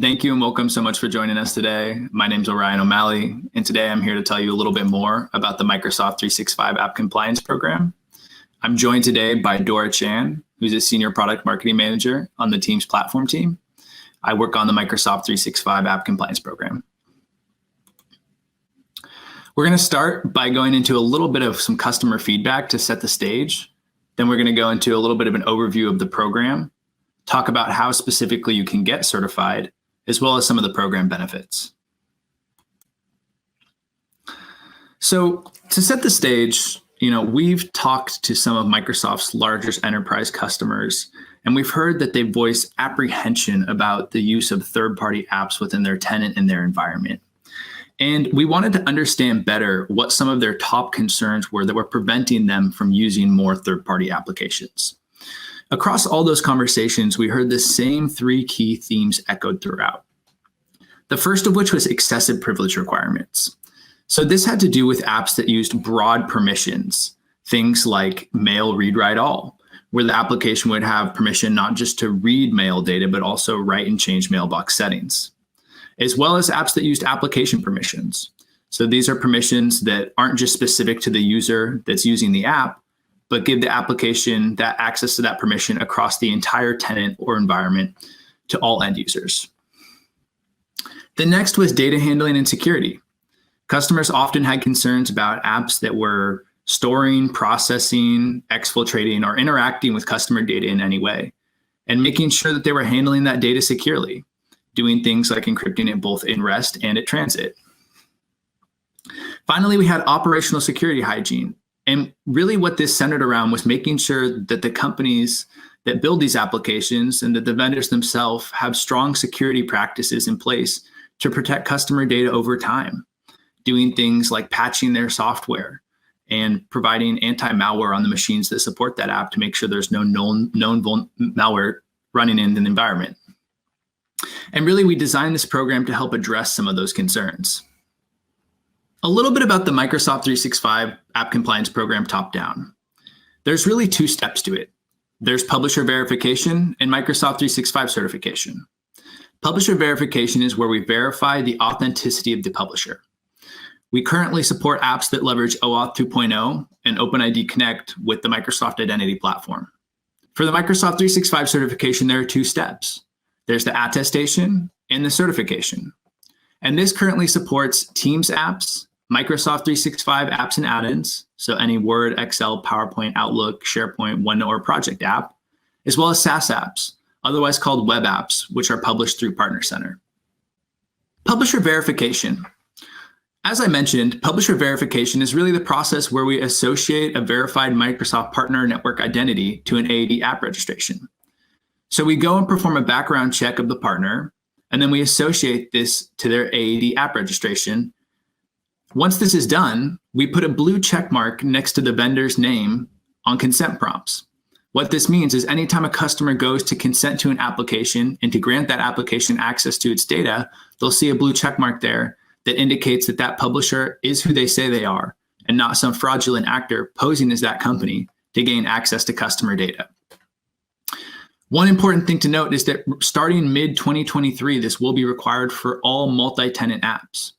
Thank you and welcome so much for joining us today. My name is Orion O'Malley, and today I'm here to tell you a little bit more about the Microsoft 365 App Compliance Program. I'm joined today by Dora Chan, who's a Senior Product Marketing Manager on the Teams platform team. I work on the Microsoft 365 App Compliance Program. We're going to start by going into a little bit of some customer feedback to set the stage. Then we're going to go into a little bit of an overview of the program, talk about how specifically you can get certified, as well as some of the program benefits. So to set the stage, we've talked to some of Microsoft's largest enterprise customers, and we've heard that they voice apprehension about the use of third-party apps within their tenant and their environment. And we wanted to understand better what some of their top concerns were that were preventing them from using more third-party applications. Across all those conversations, we heard the same three key themes echoed throughout. The first of which was excessive privilege requirements. So this had to do with apps that used broad permissions, things like mail, read, write, all, where the application would have permission not just to read mail data, but also write and change mailbox settings, as well as apps that used application permissions. So these are permissions that aren't just specific to the user that's using the app, but give the application that access to that permission across the entire tenant or environment to all end users. The next was data handling and security. Customers often had concerns about apps that were storing, processing, exfiltrating, or interacting with customer data in any way, and making sure that they were handling that data securely, doing things like encrypting it both in rest and at transit. Finally, we had operational security hygiene. And really what this centered around was making sure that the companies that build these applications and that the vendors themselves have strong security practices in place to protect customer data over time, doing things like patching their software and providing anti-malware on the machines that support that app to make sure there's no known malware running in the environment. And really, we designed this program to help address some of those concerns. A little bit about the Microsoft 365 App Compliance Program top-down. There's really two steps to it. There's publisher verification and Microsoft 365 certification. Publisher verification is where we verify the authenticity of the publisher. We currently support apps that leverage OAuth 2.0 and OpenID Connect with the Microsoft Identity Platform. For the Microsoft 365 certification, there are two steps. There's the attestation and the certification. And this currently supports Teams apps, Microsoft 365 apps and add-ins, so any Word, Excel, PowerPoint, Outlook, SharePoint, OneNote, or project app, as well as SaaS apps, otherwise called web apps, which are published through Partner Center. Publisher verification. As I mentioned, publisher verification is really the process where we associate a verified Microsoft Partner Network identity to an AAD app registration. So we go and perform a background check of the partner, and then we associate this to their AAD app registration. Once this is done, we put a blue check mark next to the vendor's name on consent prompts. What this means is anytime a customer goes to consent to an application and to grant that application access to its data, they'll see a blue check mark there that indicates that that publisher is who they say they are and not some fraudulent actor posing as that company to gain access to customer data. One important thing to note is that starting mid-2023, this will be required for all multi-tenant apps.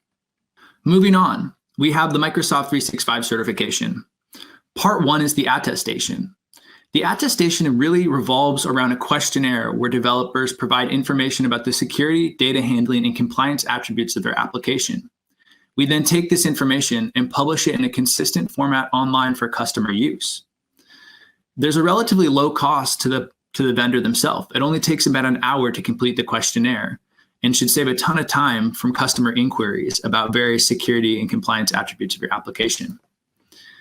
Moving on, we have the Microsoft 365 certification. Part one is the attestation. The attestation really revolves around a questionnaire where developers provide information about the security, data handling, and compliance attributes of their application. We then take this information and publish it in a consistent format online for customer use. There's a relatively low cost to the vendor themselves. It only takes about an hour to complete the questionnaire and should save a ton of time from customer inquiries about various security and compliance attributes of your application.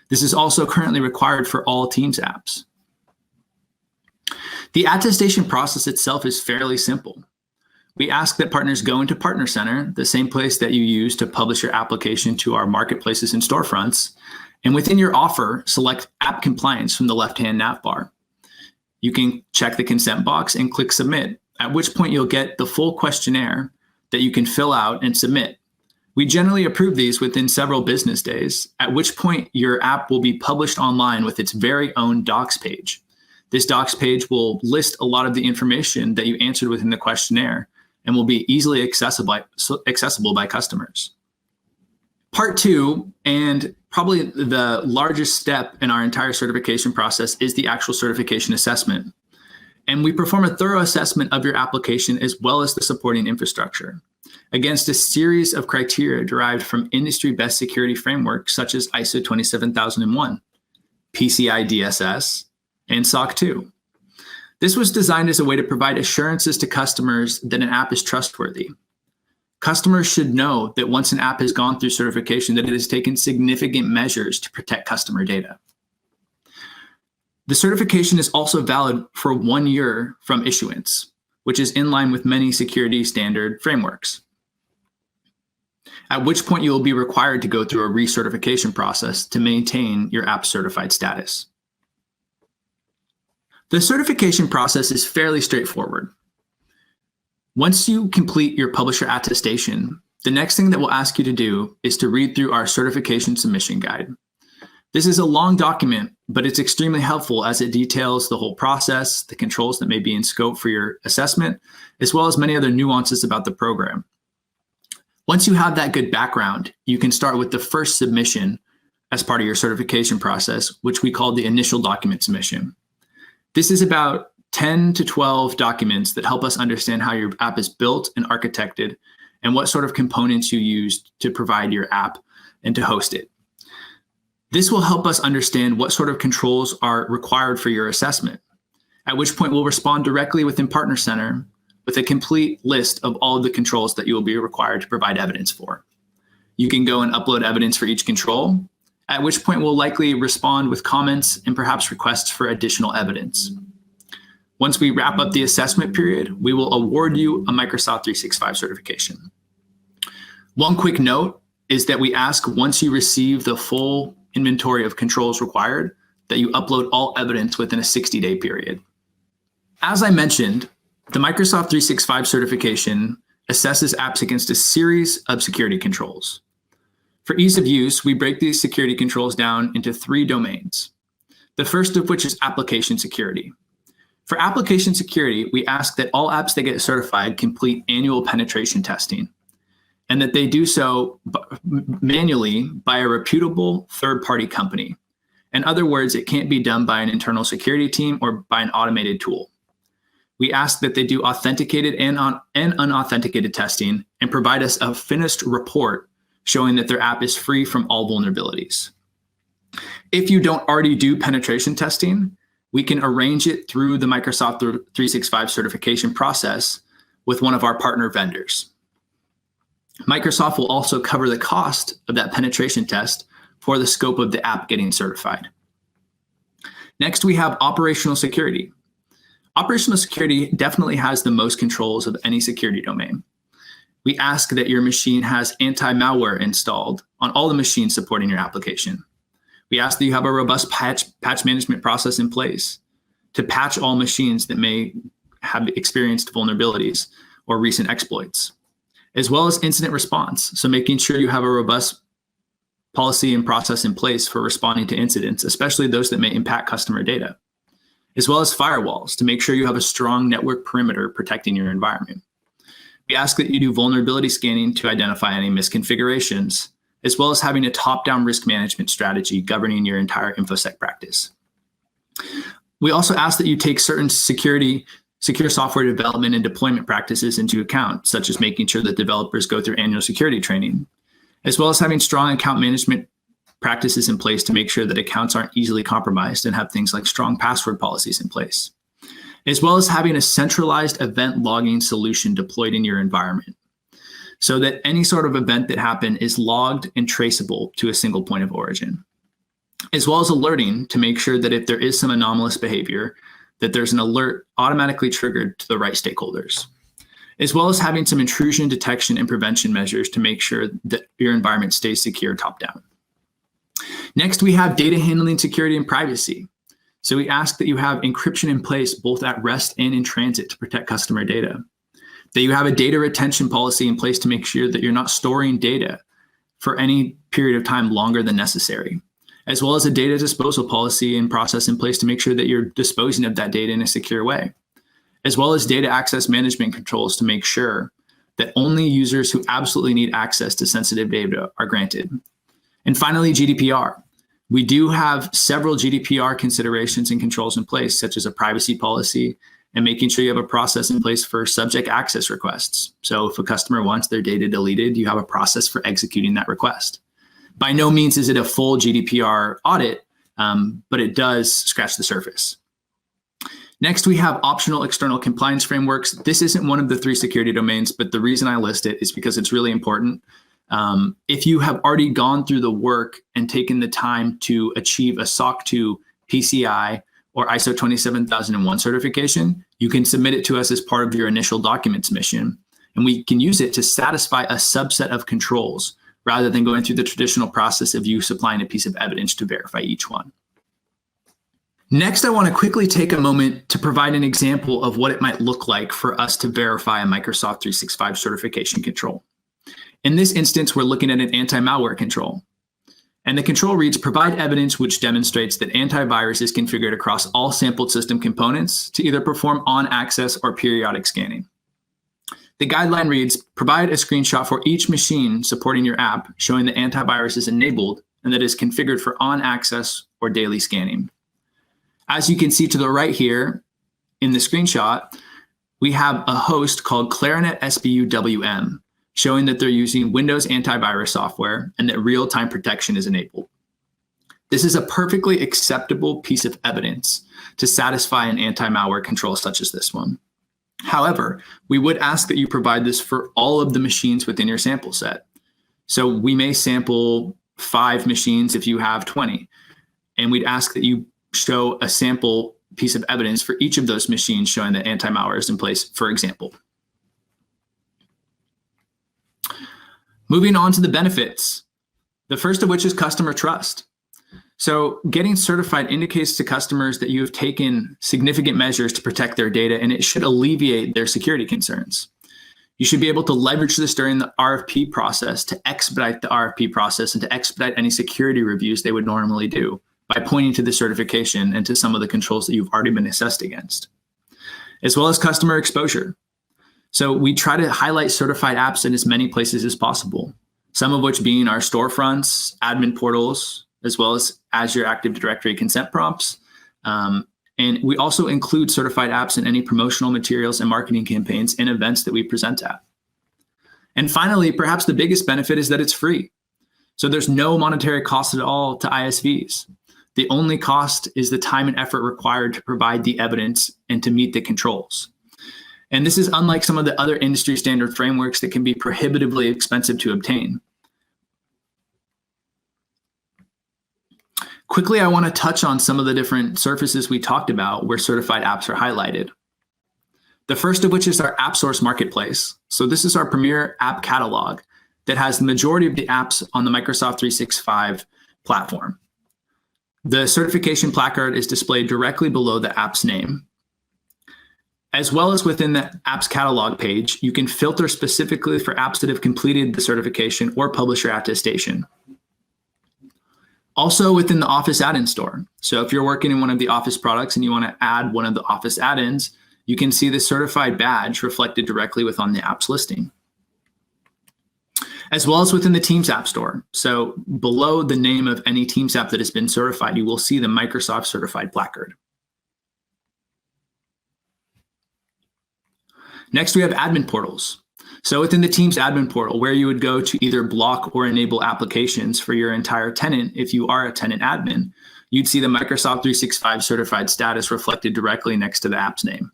This is also currently required for all Teams apps. The attestation process itself is fairly simple. We ask that partners go into Partner Center, the same place that you use to publish your application to our marketplaces and storefronts, and within your offer, select App Compliance from the left-hand nav bar. You can check the consent box and click Submit, at which point you'll get the full questionnaire that you can fill out and submit. We generally approve these within several business days, at which point your app will be published online with its very own docs page. This docs page will list a lot of the information that you answered within the questionnaire, and will be easily accessible by customers. Part 2, and probably the largest step in our entire certification process, is the actual certification assessment. And we perform a thorough assessment of your application as well as the supporting infrastructure against a series of criteria derived from industry best security frameworks such as ISO 27001, PCI DSS, and SOC 2. This was designed as a way to provide assurances to customers that an app is trustworthy. Customers should know that once an app has gone through certification, that it has taken significant measures to protect customer data. The certification is also valid for 1 year from issuance, which is in line with many security standard frameworks, at which point you will be required to go through a recertification process to maintain your app certified status. The certification process is fairly straightforward. Once you complete your publisher attestation, the next thing that we'll ask you to do is to read through our certification submission guide. This is a long document, but it's extremely helpful as it details the whole process, the controls that may be in scope for your assessment, as well as many other nuances about the program. Once you have that good background, you can start with the first submission as part of your certification process, which we call the initial document submission. This is about 10 to 12 documents that help us understand how your app is built and architected and what sort of components you used to provide your app and to host it. This will help us understand what sort of controls are required for your assessment, at which point we'll respond directly within Partner Center with a complete list of all of the controls that you will be required to provide evidence for. You can go and upload evidence for each control, at which point we'll likely respond with comments and perhaps requests for additional evidence. Once we wrap up the assessment period, we will award you a Microsoft 365 certification. One quick note is that we ask once you receive the full inventory of controls required that you upload all evidence within a 60-day period. As I mentioned, the Microsoft 365 certification assesses apps against a series of security controls. For ease of use, we break these security controls down into 3 domains. The first of which is application security. For application security, we ask that all apps that get certified complete annual penetration testing, and that they do so manually by a reputable third-party company. In other words, it can't be done by an internal security team or by an automated tool. We ask that they do authenticated and unauthenticated testing and provide us a finished report showing that their app is free from all vulnerabilities. If you don't already do penetration testing, we can arrange it through the Microsoft 365 certification process with one of our partner vendors. Microsoft will also cover the cost of that penetration test for the scope of the app getting certified. Next, we have operational security. Operational security definitely has the most controls of any security domain. We ask that your machine has anti-malware installed on all the machines supporting your application. We ask that you have a robust patch management process in place to patch all machines that may have experienced vulnerabilities or recent exploits, as well as incident response. So making sure you have a robust policy and process in place for responding to incidents, especially those that may impact customer data, as well as firewalls to make sure you have a strong network perimeter protecting your environment. We ask that you do vulnerability scanning to identify any misconfigurations, as well as having a top-down risk management strategy governing your entire InfoSec practice. We also ask that you take certain secure software development and deployment practices into account, such as making sure that developers go through annual security training, as well as having strong account management practices in place to make sure that accounts aren't easily compromised and have things like strong password policies in place, as well as having a centralized event logging solution deployed in your environment so that any sort of event that happened is logged and traceable to a single point of origin, as well as alerting to make sure that if there is some anomalous behavior, that there's an alert automatically triggered to the right stakeholders, as well as having some intrusion detection and prevention measures to make sure that your environment stays secure top down. Next, we have data handling security and privacy. So we ask that you have encryption in place both at rest and in transit to protect customer data, that you have a data retention policy in place to make sure that you're not storing data for any period of time longer than necessary, as well as a data disposal policy and process in place to make sure that you're disposing of that data in a secure way, as well as data access management controls to make sure that only users who absolutely need access to sensitive data are granted. And finally, GDPR. We do have several GDPR considerations and controls in place, such as a privacy policy and making sure you have a process in place for subject access requests. So if a customer wants their data deleted, you have a process for executing that request. By no means is it a full GDPR audit, but it does scratch the surface. Next, we have optional external compliance frameworks. This isn't one of the 3 security domains, but the reason I list it is because it's really important. If you have already gone through the work and taken the time to achieve a SOC 2 PCI or ISO 27001 certification, you can submit it to us as part of your initial document submission, and we can use it to satisfy a subset of controls rather than going through the traditional process of you supplying a piece of evidence to verify each one. Next, I want to quickly take a moment to provide an example of what it might look like for us to verify a Microsoft 365 certification control. In this instance, we're looking at an anti-malware control. And the control reads, provide evidence which demonstrates that antivirus is configured across all sampled system components to either perform on-access or periodic scanning. The guideline reads, provide a screenshot for each machine supporting your app showing that antivirus is enabled and that is configured for on-access or daily scanning. As you can see to the right here in the screenshot, we have a host called Clarinet SBU WM, showing that they're using Windows antivirus software and that real-time protection is enabled. This is a perfectly acceptable piece of evidence to satisfy an anti-malware control such as this one. However, we would ask that you provide this for all of the machines within your sample set. So we may sample 5 machines if you have 20, and we'd ask that you show a sample piece of evidence for each of those machines showing that anti-malware is in place, for example. Moving on to the benefits, the first of which is customer trust. So getting certified indicates to customers that you have taken significant measures to protect their data, and it should alleviate their security concerns. You should be able to leverage this during the RFP process to expedite the RFP process and to expedite any security reviews they would normally do by pointing to the certification and to some of the controls that you've already been assessed against, as well as customer exposure. So we try to highlight certified apps in as many places as possible, some of which being our storefronts, admin portals, as well as Azure Active Directory consent prompts. And we also include certified apps in any promotional materials and marketing campaigns and events that we present at. And finally, perhaps the biggest benefit is that it's free. So there's no monetary cost at all to ISVs. The only cost is the time and effort required to provide the evidence and to meet the controls. And this is unlike some of the other industry standard frameworks that can be prohibitively expensive to obtain. Quickly, I want to touch on some of the different surfaces we talked about where certified apps are highlighted. The first of which is our App Source Marketplace. So this is our premier app catalog that has the majority of the apps on the Microsoft 365 platform. The certification placard is displayed directly below the app's name. As well as within the apps catalog page, you can filter specifically for apps that have completed the certification or publish your attestation. Also within the Office add-in store. So if you're working in one of the Office products and you want to add one of the Office add-ins, you can see the certified badge reflected directly within the app's listing. As well as within the Teams app store. So below the name of any Teams app that has been certified, you will see the Microsoft certified placard. Next, we have admin portals. So within the Teams admin portal, where you would go to either block or enable applications for your entire tenant, if you are a tenant admin, you'd see the Microsoft 365 certified status reflected directly next to the app's name.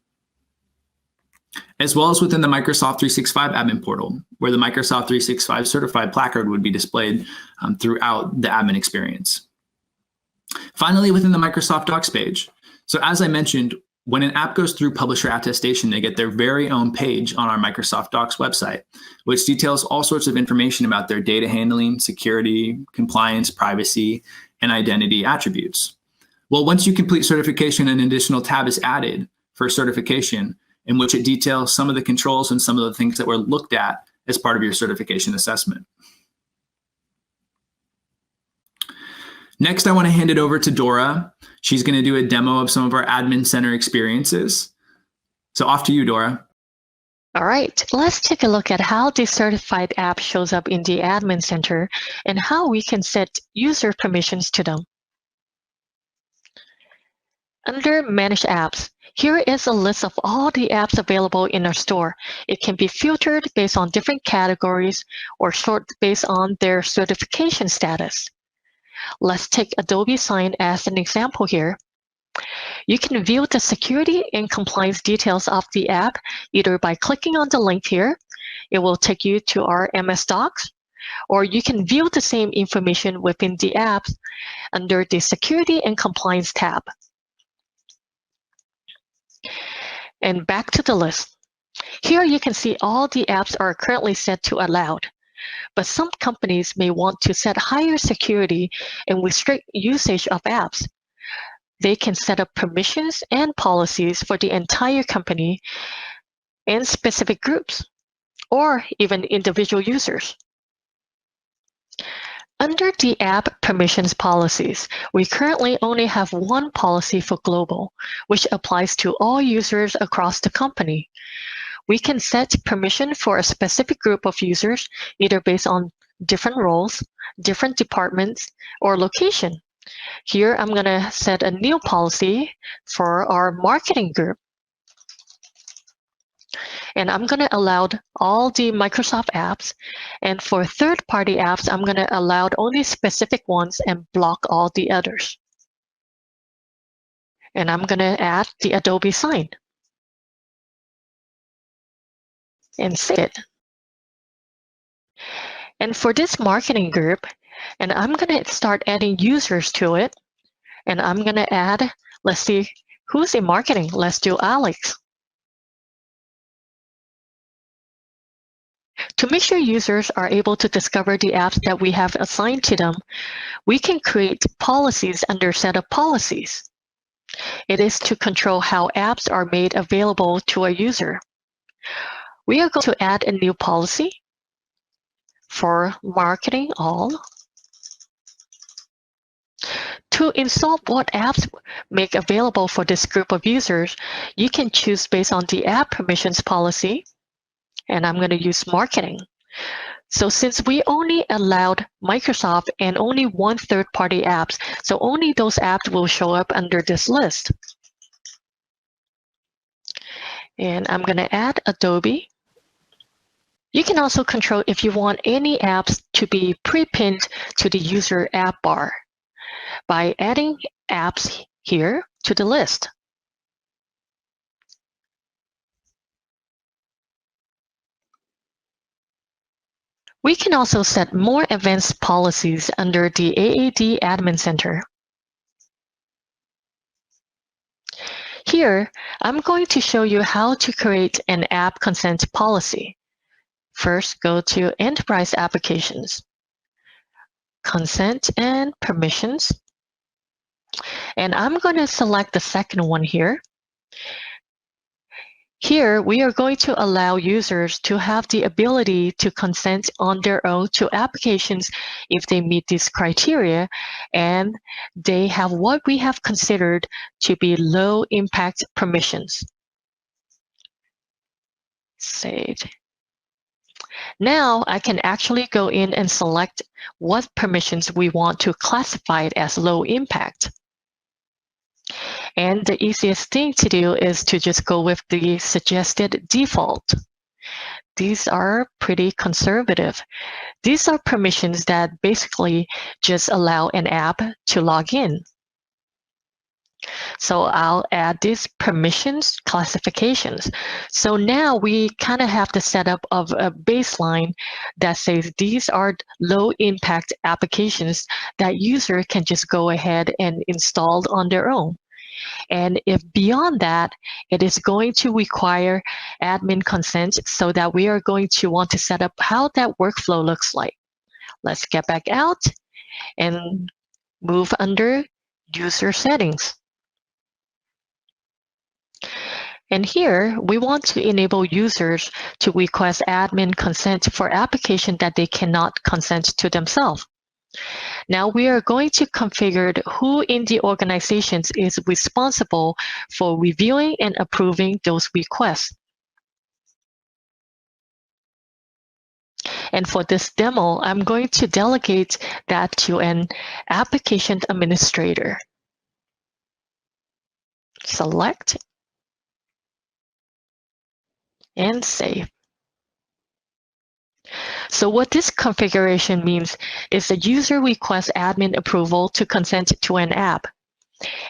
As well as within the Microsoft 365 admin portal, where the Microsoft 365 certified placard would be displayed throughout the admin experience. Finally, within the Microsoft Docs page. So as I mentioned, when an app goes through publisher attestation, they get their very own page on our Microsoft Docs website, which details all sorts of information about their data handling, security, compliance, privacy, and identity attributes. Well, once you complete certification, an additional tab is added for certification, in which it details some of the controls and some of the things that were looked at as part of your certification assessment. Next, I want to hand it over to Dora. She's going to do a demo of some of our admin center experiences. So off to you, Dora. All right, let's take a look at how the certified app shows up in the Admin Center and how we can set user permissions to them. Under Manage Apps, here is a list of all the apps available in our store. It can be filtered based on different categories or sorted based on their certification status. Let's take Adobe Sign as an example here. You can view the security and compliance details of the app either by clicking on the link here. It will take you to our MS Docs, or you can view the same information within the app under the Security and Compliance tab. And back to the list. Here you can see all the apps are currently set to allowed, but some companies may want to set higher security and restrict usage of apps. They can set up permissions and policies for the entire company and specific groups, or even individual users. Under the app permissions policies, we currently only have one policy for global, which applies to all users across the company. We can set permission for a specific group of users, either based on different roles, different departments, or location. Here, I'm going to set a new policy for our marketing group. And I'm going to allow all the Microsoft apps. And for third-party apps, I'm going to allow only specific ones and block all the others. And I'm going to add the Adobe Sign and save it. And for this marketing group, and I'm going to start adding users to it. And I'm going to add, let's see, who's in marketing? Let's do Alex. To make sure users are able to discover the apps that we have assigned to them, we can create policies under Setup Policies. It is to control how apps are made available to a user. We are going to add a new policy for Marketing All. To install what apps make available for this group of users, you can choose based on the app permissions policy. And I'm going to use marketing. So since we only allowed Microsoft and only one third-party apps, so only those apps will show up under this list. And I'm going to add Adobe. You can also control if you want any apps to be pre-pinned to the user app bar by adding apps here to the list. We can also set more advanced policies under the AAD Admin Center. Here, I'm going to show you how to create an app consent policy. First, go to Enterprise Applications, Consent and Permissions. And I'm going to select the second one here. Here, we are going to allow users to have the ability to consent on their own to applications if they meet these criteria and they have what we have considered to be low impact permissions. Save. Now I can actually go in and select what permissions we want to classify it as low impact. And the easiest thing to do is to just go with the suggested default. These are pretty conservative. These are permissions that basically just allow an app to log in. So I'll add these permissions classifications. So now we kind of have the setup of a baseline that says these are low impact applications that user can just go ahead and install on their own. And if beyond that, it is going to require admin consent so that we are going to want to set up how that workflow looks like. Let's get back out and move under user settings. And here, we want to enable users to request admin consent for applications that they cannot consent to themselves. Now we are going to configure who in the organizations is responsible for reviewing and approving those requests. And for this demo, I'm going to delegate that to an application administrator. Select and save. So what this configuration means is the user requests admin approval to consent to an app.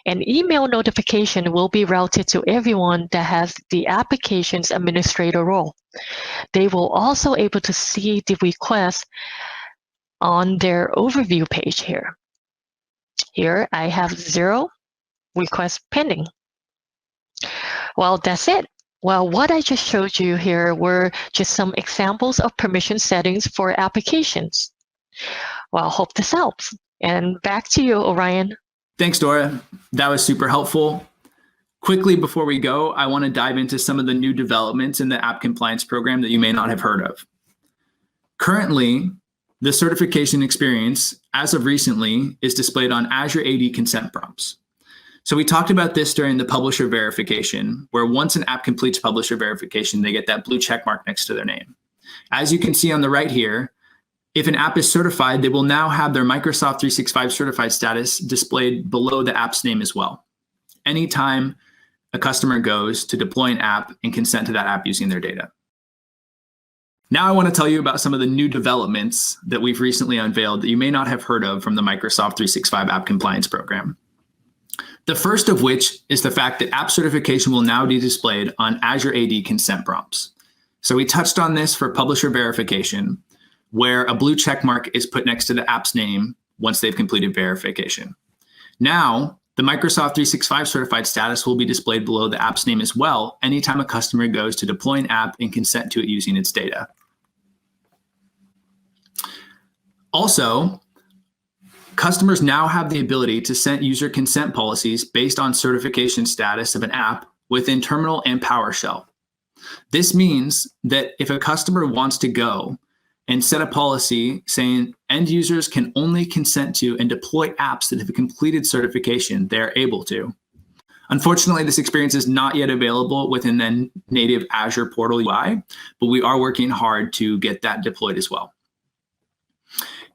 An email notification will be routed to everyone that has the application's administrator role. They will also able to see the request on their overview page here. Here I have 0 requests pending. Well, that's it. Well, what I just showed you here were just some examples of permission settings for applications. Well, hope this helps. And back to you, Orion. Thanks, Dora. That was super helpful. Quickly before we go, I want to dive into some of the new developments in the App Compliance Program that you may not have heard of. Currently, the certification experience, as of recently, is displayed on Azure AD consent prompts. So we talked about this during the publisher verification, where once an app completes publisher verification, they get that blue check mark next to their name. As you can see on the right here, if an app is certified, they will now have their Microsoft 365 certified status displayed below the app's name as well. Anytime a customer goes to deploy an app and consent to that app using their data. Now I want to tell you about some of the new developments that we've recently unveiled that you may not have heard of from the Microsoft 365 App Compliance Program. The first of which is the fact that app certification will now be displayed on Azure AD consent prompts. So we touched on this for publisher verification, where a blue check mark is put next to the app's name once they've completed verification. Now, the Microsoft 365 certified status will be displayed below the app's name as well anytime a customer goes to deploy an app and consent to it using its data. Also, customers now have the ability to set user consent policies based on certification status of an app within Terminal and PowerShell. This means that if a customer wants to go and set a policy saying end users can only consent to and deploy apps that have completed certification, they're able to. Unfortunately, this experience is not yet available within the native Azure portal UI, but we are working hard to get that deployed as well.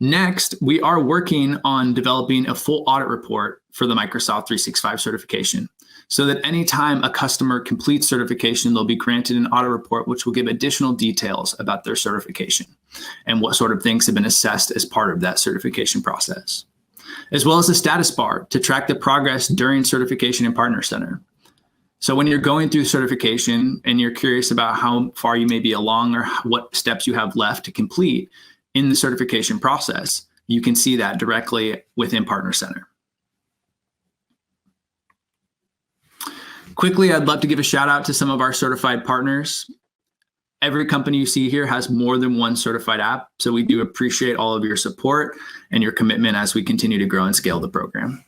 Next, we are working on developing a full audit report for the Microsoft 365 certification, so that anytime a customer completes certification, they'll be granted an audit report, which will give additional details about their certification and what sort of things have been assessed as part of that certification process, as well as a status bar to track the progress during certification in Partner Center. So when you're going through certification and you're curious about how far you may be along or what steps you have left to complete in the certification process, you can see that directly within Partner Center. Quickly, I'd love to give a shout out to some of our certified partners. Every company you see here has more than one certified app, so we do appreciate all of your support and your commitment as we continue to grow and scale the program.